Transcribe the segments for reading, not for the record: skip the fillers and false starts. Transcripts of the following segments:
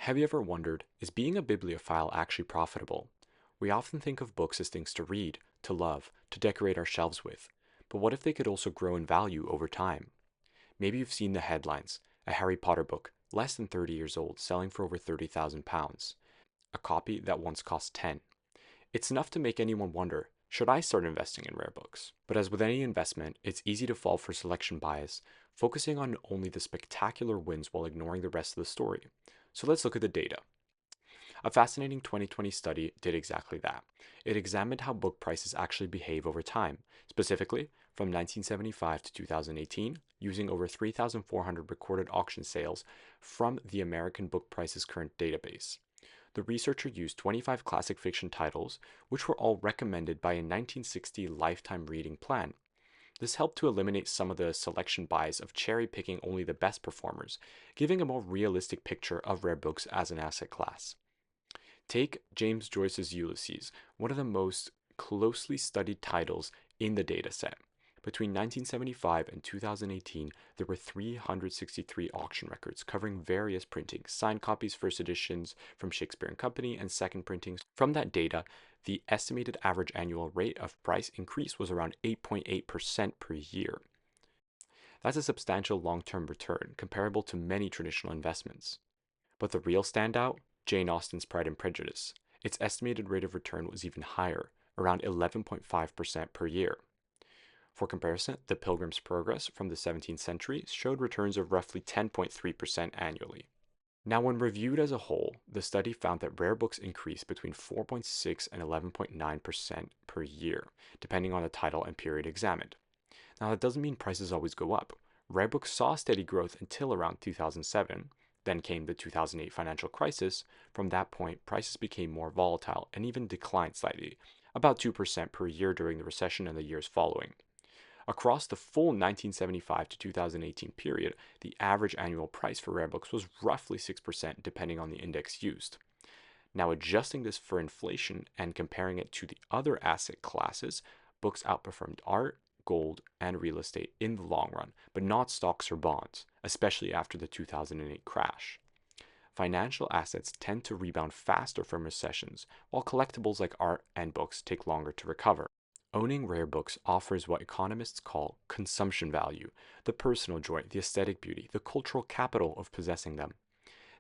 Have you ever wondered, is being a bibliophile actually profitable? We often think of books as things to read, to love, to decorate our shelves with. But what if they could also grow in value over time? Maybe you've seen the headlines: a Harry Potter book, less than 30 years old, selling for over £30,000. A copy that once cost 10. It's enough to make anyone wonder, should I start investing in rare books? But as with any investment, it's easy to fall for selection bias, focusing on only the spectacular wins while ignoring the rest of the story. So let's look at the data. A fascinating 2020 study did exactly that. It examined how book prices actually behave over time, specifically from 1975 to 2018, using over 3,400 recorded auction sales from the American Book Prices Current database. The researcher used 25 classic fiction titles, which were all recommended by a 1960 lifetime reading plan. This helped to eliminate some of the selection bias of cherry picking only the best performers, giving a more realistic picture of rare books as an asset class. Take James Joyce's Ulysses, one of the most closely studied titles in the dataset. Between 1975 and 2018, there were 363 auction records covering various printings, signed copies, first editions from Shakespeare and Company, and second printings. From that data, the estimated average annual rate of price increase was around 8.8% per year. That's a substantial long-term return, comparable to many traditional investments. But the real standout? Jane Austen's Pride and Prejudice. Its estimated rate of return was even higher, around 11.5% per year. For comparison, The Pilgrim's Progress from the 17th century showed returns of roughly 10.3% annually. Now, when reviewed as a whole, the study found that rare books increased between 4.6 and 11.9% per year, depending on the title and period examined. Now, that doesn't mean prices always go up. Rare books saw steady growth until around 2007. Then came the 2008 financial crisis. From that point, prices became more volatile and even declined slightly, about 2% per year during the recession and the years following. Across the full 1975 to 2018 period, the average annual price for rare books was roughly 6% depending on the index used. Now, adjusting this for inflation and comparing it to the other asset classes, books outperformed art, gold, and real estate in the long run, but not stocks or bonds, especially after the 2008 crash. Financial assets tend to rebound faster from recessions, while collectibles like art and books take longer to recover. Owning rare books offers what economists call consumption value, the personal joy, the aesthetic beauty, the cultural capital of possessing them.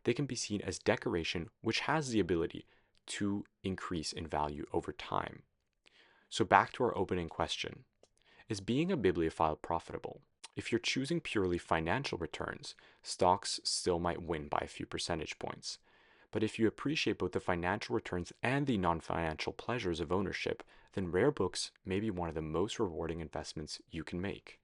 They can be seen as decoration, which has the ability to increase in value over time. So back to our opening question. Is being a bibliophile profitable? If you're choosing purely financial returns, stocks still might win by a few percentage points. But if you appreciate both the financial returns and the non-financial pleasures of ownership, then rare books may be one of the most rewarding investments you can make.